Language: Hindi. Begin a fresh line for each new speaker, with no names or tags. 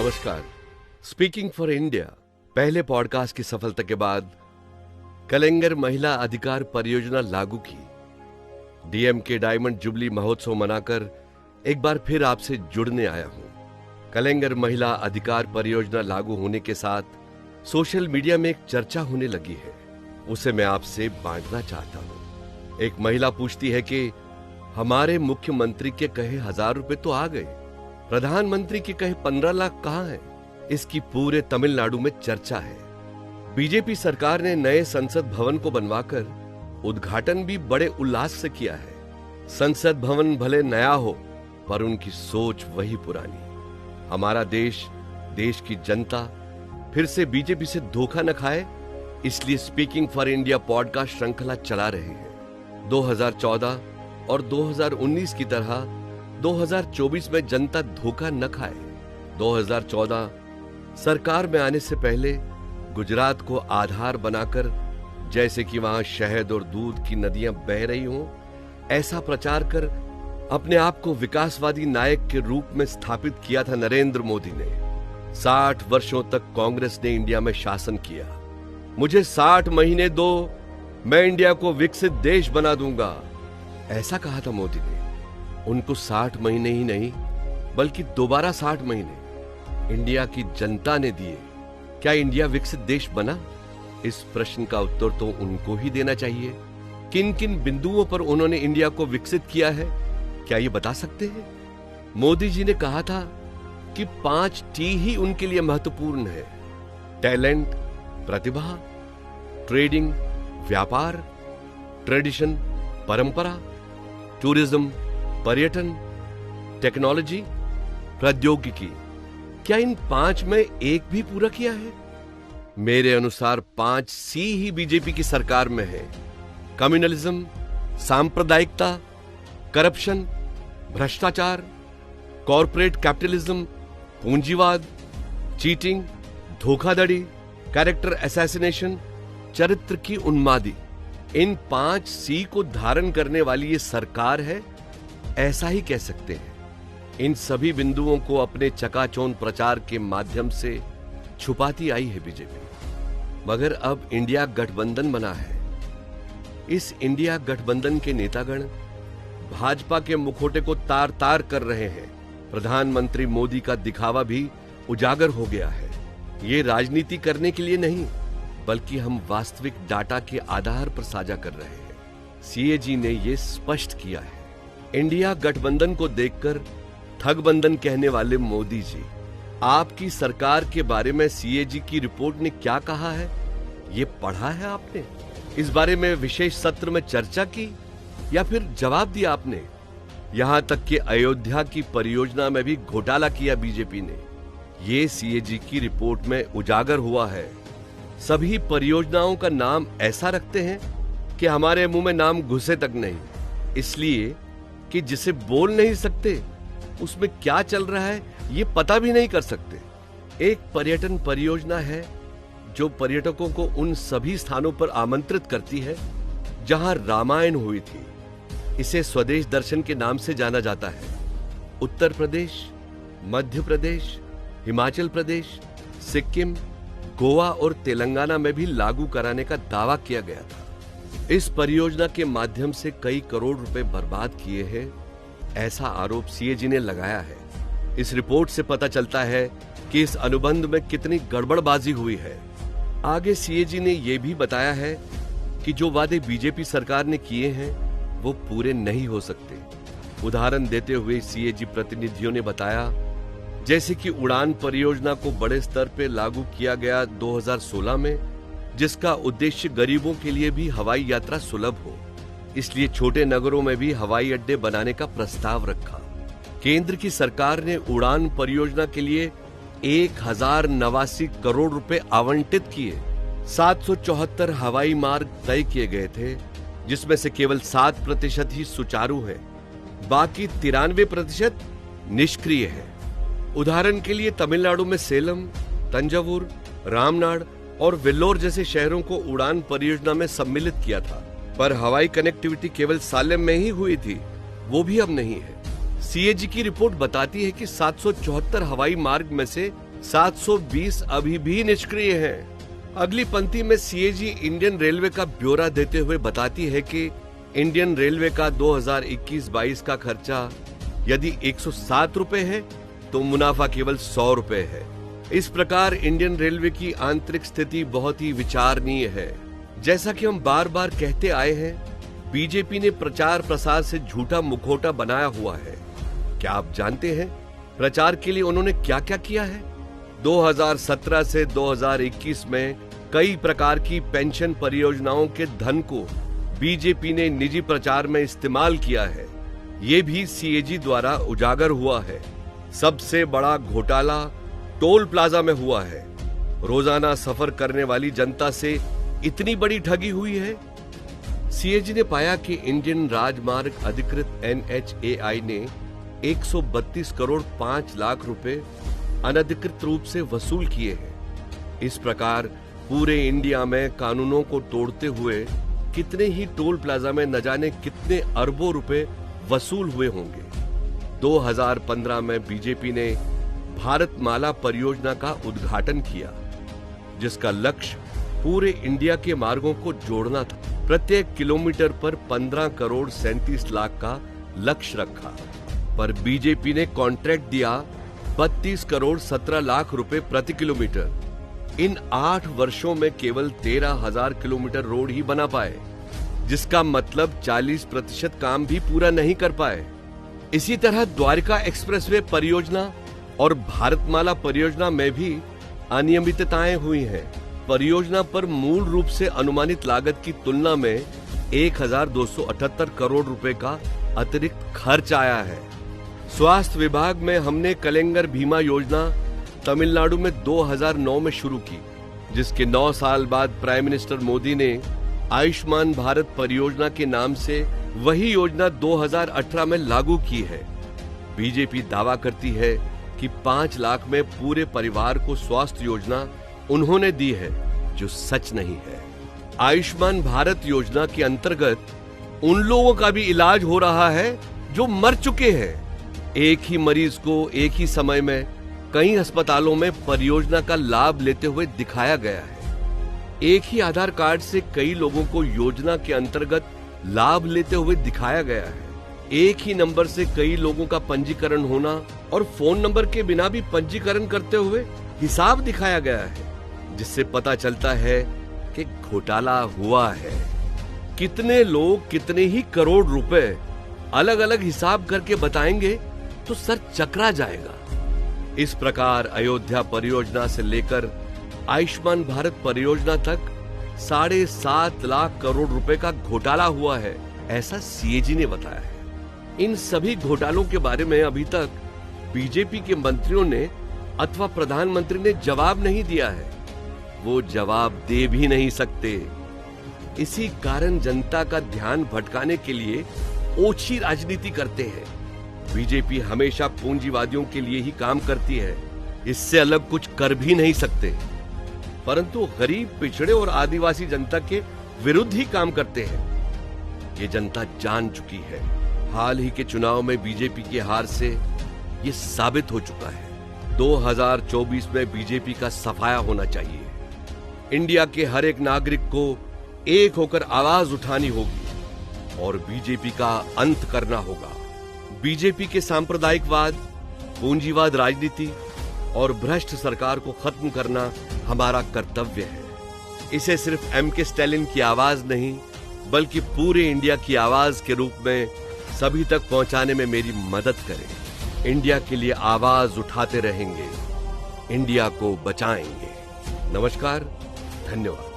नमस्कार। स्पीकिंग फॉर इंडिया पहले पॉडकास्ट की सफलता के बाद कलिंगर महिला अधिकार परियोजना लागू की। डीएम के डायमंड जुबली महोत्सव मनाकर एक बार फिर आपसे जुड़ने आया हूं। कलिंगर महिला अधिकार परियोजना लागू होने के साथ सोशल मीडिया में एक चर्चा होने लगी है, उसे मैं आपसे बांटना चाहता हूं। एक महिला पूछती है कि हमारे मुख्यमंत्री के कहे 1000 रुपए तो आ गए, प्रधानमंत्री के कहे 15 लाख कहां है? इसकी पूरे तमिलनाडु में चर्चा है। बीजेपी सरकार ने नए संसद भवन को बनवाकर उद्घाटन भी बड़े उल्लास से किया है। संसद भवन भले नया हो, पर उनकी सोच वही पुरानी। हमारा देश, देश की जनता फिर से बीजेपी से धोखा न खाए, इसलिए स्पीकिंग फॉर इंडिया पॉडकास्ट श्रृंखला चला रहे हैं। 2014 और 2019 की तरह 2024 में जनता धोखा न खाए। 2014 सरकार में आने से पहले गुजरात को आधार बनाकर, जैसे कि वहां शहद और दूध की नदियां बह रही हों, ऐसा प्रचार कर अपने आप को विकासवादी नायक के रूप में स्थापित किया था नरेंद्र मोदी ने। 60 वर्षों तक कांग्रेस ने इंडिया में शासन किया। मुझे 60 महीने दो, मैं इंडिया को विकसित देश बना दूंगा, ऐसा कहा था मोदी ने। उनको 60 महीने ही नहीं, बल्कि दोबारा 60 महीने इंडिया की जनता ने दिए। क्या इंडिया विकसित देश बना? इस प्रश्न का उत्तर तो उनको ही देना चाहिए। किन किन बिंदुओं पर उन्होंने इंडिया को विकसित किया है, क्या ये बता सकते हैं? मोदी जी ने कहा था कि 5 T ही उनके लिए महत्वपूर्ण है: टैलेंट, प्रतिभा, ट्रेडिंग, व्यापार, ट्रेडिशन, परंपरा, टूरिज्म, पर्यटन, टेक्नोलॉजी, प्रौद्योगिकी। क्या इन 5 में एक भी पूरा किया है? मेरे अनुसार 5 C ही बीजेपी की सरकार में है: कम्युनलिज्म, सांप्रदायिकता, करप्शन, भ्रष्टाचार, कॉर्पोरेट कैपिटलिज्म, पूंजीवाद, चीटिंग, धोखाधड़ी, कैरेक्टर असैसिनेशन, चरित्र की उन्मादी। इन 5 C को धारण करने वाली ये सरकार है, ऐसा ही कह सकते हैं। इन सभी बिंदुओं को अपने चकाचौंध प्रचार के माध्यम से छुपाती आई है बीजेपी। मगर अब इंडिया गठबंधन बना है। इस इंडिया गठबंधन के नेतागण भाजपा के मुखौटे को तार तार कर रहे हैं। प्रधानमंत्री मोदी का दिखावा भी उजागर हो गया है। ये राजनीति करने के लिए नहीं, बल्कि हम वास्तविक डाटा के आधार पर साझा कर रहे हैं। सीएजी ने यह स्पष्ट किया है। इंडिया गठबंधन को देखकर ठगबंधन कहने वाले मोदी जी, आपकी सरकार के बारे में सीएजी की रिपोर्ट ने क्या कहा है, ये पढ़ा है आपने? इस बारे में विशेष सत्र में चर्चा की या फिर जवाब दिया आपने? यहां तक कि अयोध्या की परियोजना में भी घोटाला किया बीजेपी ने। ये सीएजी की रिपोर्ट में उजागर हुआ है। सभी परियोजनाओं का नाम ऐसा रखते हैं कि हमारे मुंह में नाम घुसे तक नहीं, इसलिए कि जिसे बोल नहीं सकते उसमें क्या चल रहा है ये पता भी नहीं कर सकते। एक पर्यटन परियोजना है जो पर्यटकों को उन सभी स्थानों पर आमंत्रित करती है जहां रामायण हुई थी। इसे स्वदेश दर्शन के नाम से जाना जाता है। उत्तर प्रदेश, मध्य प्रदेश, हिमाचल प्रदेश, सिक्किम, गोवा और तेलंगाना में भी लागू कराने का दावा किया गया था। इस परियोजना के माध्यम से कई करोड़ रुपए बर्बाद किए हैं, ऐसा आरोप सीएजी ने लगाया है। इस रिपोर्ट से पता चलता है कि इस अनुबंध में कितनी गड़बड़बाजी हुई है। आगे सीएजी ने यह भी बताया है कि जो वादे बीजेपी सरकार ने किए हैं वो पूरे नहीं हो सकते। उदाहरण देते हुए सीएजी प्रतिनिधियों ने बताया, जैसे कि उड़ान परियोजना को बड़े स्तर पर लागू किया गया 2016 में, जिसका उद्देश्य गरीबों के लिए भी हवाई यात्रा सुलभ हो, इसलिए छोटे नगरों में भी हवाई अड्डे बनाने का प्रस्ताव रखा। केंद्र की सरकार ने उड़ान परियोजना के लिए 1089 करोड़ रुपए आवंटित किए। 774 हवाई मार्ग तय किए गए थे, जिसमें से केवल 7% ही सुचारू है, बाकी 93% निष्क्रिय है। उदाहरण के लिए तमिलनाडु में सेलम, तंजावुर, रामनाड और वेल्लोर जैसे शहरों को उड़ान परियोजना में सम्मिलित किया था, पर हवाई कनेक्टिविटी केवल सालेम में ही हुई थी, वो भी अब नहीं है। सीएजी की रिपोर्ट बताती है कि 774 हवाई मार्ग में से 720 अभी भी निष्क्रिय हैं। अगली पंक्ति में सीएजी इंडियन रेलवे का ब्यौरा देते हुए बताती है कि इंडियन रेलवे का 2021-22 का खर्चा यदि 107 रुपए है तो मुनाफा केवल 100 रुपए है। इस प्रकार इंडियन रेलवे की आंतरिक स्थिति बहुत ही विचारणीय है। जैसा कि हम बार बार कहते आए हैं, बीजेपी ने प्रचार प्रसार से झूठा मुखौटा बनाया हुआ है। क्या आप जानते हैं प्रचार के लिए उन्होंने क्या क्या किया है? 2017 से 2021 में कई प्रकार की पेंशन परियोजनाओं के धन को बीजेपी ने निजी प्रचार में इस्तेमाल किया है। ये भी सीएजी द्वारा उजागर हुआ है। सबसे बड़ा घोटाला टोल प्लाजा में हुआ है। रोजाना सफर करने वाली जनता से इतनी बड़ी ठगी हुई है। सीएजी ने पाया कि इंडियन राजमार्ग अधिकृत NHAI ने 132 करोड़ 5 लाख रुपए अनधिकृत रूप से वसूल किए हैं। इस प्रकार पूरे इंडिया में कानूनों को तोड़ते हुए कितने ही टोल प्लाजा में न जाने कितने अरबों रुपए वसूल हुए होंगे। 2015 में बीजेपी ने भारतमाला परियोजना का उद्घाटन किया, जिसका लक्ष्य पूरे इंडिया के मार्गों को जोड़ना था। प्रत्येक किलोमीटर पर 15 करोड़ 37 लाख का लक्ष्य रखा, पर बीजेपी ने कॉन्ट्रैक्ट दिया 32 करोड़ 17 लाख रुपए प्रति किलोमीटर। इन 8 वर्षों में केवल 13,000 किलोमीटर रोड ही बना पाए, जिसका मतलब 40% काम भी पूरा नहीं कर पाए। इसी तरह द्वारका एक्सप्रेसवे परियोजना और भारतमाला परियोजना में भी अनियमितताएं हुई हैं। परियोजना पर मूल रूप से अनुमानित लागत की तुलना में 1,278 करोड़ रुपए का अतिरिक्त खर्च आया है। स्वास्थ्य विभाग में हमने कलेंगर भीमा योजना तमिलनाडु में 2009 में शुरू की, जिसके 9 साल बाद प्राइम मिनिस्टर मोदी ने आयुष्मान भारत परियोजना के नाम से वही योजना 2018 में लागू की है। बीजेपी दावा करती है कि 5 लाख में पूरे परिवार को स्वास्थ्य योजना उन्होंने दी है, जो सच नहीं है। आयुष्मान भारत योजना के अंतर्गत उन लोगों का भी इलाज हो रहा है जो मर चुके हैं। एक ही मरीज को एक ही समय में कई अस्पतालों में परियोजना का लाभ लेते हुए दिखाया गया है। एक ही आधार कार्ड से कई लोगों को योजना के अंतर्गत लाभ लेते हुए दिखाया गया है। एक ही नंबर से कई लोगों का पंजीकरण होना और फोन नंबर के बिना भी पंजीकरण करते हुए हिसाब दिखाया गया है, जिससे पता चलता है कि घोटाला हुआ है। कितने लोग कितने ही करोड़ रुपए अलग अलग हिसाब करके बताएंगे तो सर चकरा जाएगा। इस प्रकार अयोध्या परियोजना से लेकर आयुष्मान भारत परियोजना तक 7.5 लाख करोड़ रुपए का घोटाला हुआ है, ऐसा सीएजी ने बताया है। इन सभी घोटालों के बारे में अभी तक बीजेपी के मंत्रियों ने अथवा प्रधानमंत्री ने जवाब नहीं दिया है। वो जवाब दे भी नहीं सकते। इसी कारण जनता का ध्यान भटकाने के लिए ओछी राजनीति करते हैं। बीजेपी हमेशा पूंजीवादियों के लिए ही काम करती है, इससे अलग कुछ कर भी नहीं सकते, परंतु गरीब, पिछड़े और आदिवासी जनता के विरुद्ध ही काम करते हैं। ये जनता जान चुकी है। हाल ही के चुनाव में बीजेपी की हार से ये साबित हो चुका है। 2024 में बीजेपी का सफाया होना चाहिए। इंडिया के हर एक नागरिक को एक होकर आवाज उठानी होगी और बीजेपी का अंत करना होगा। बीजेपी के सांप्रदायिकवाद, पूंजीवाद राजनीति और भ्रष्ट सरकार को खत्म करना हमारा कर्तव्य है। इसे सिर्फ एमके स्टैलिन की आवाज नहीं, बल्कि पूरे इंडिया की आवाज के रूप में सभी तक पहुंचाने में मेरी मदद करें। इंडिया के लिए आवाज उठाते रहेंगे, इंडिया को बचाएंगे। नमस्कार, धन्यवाद।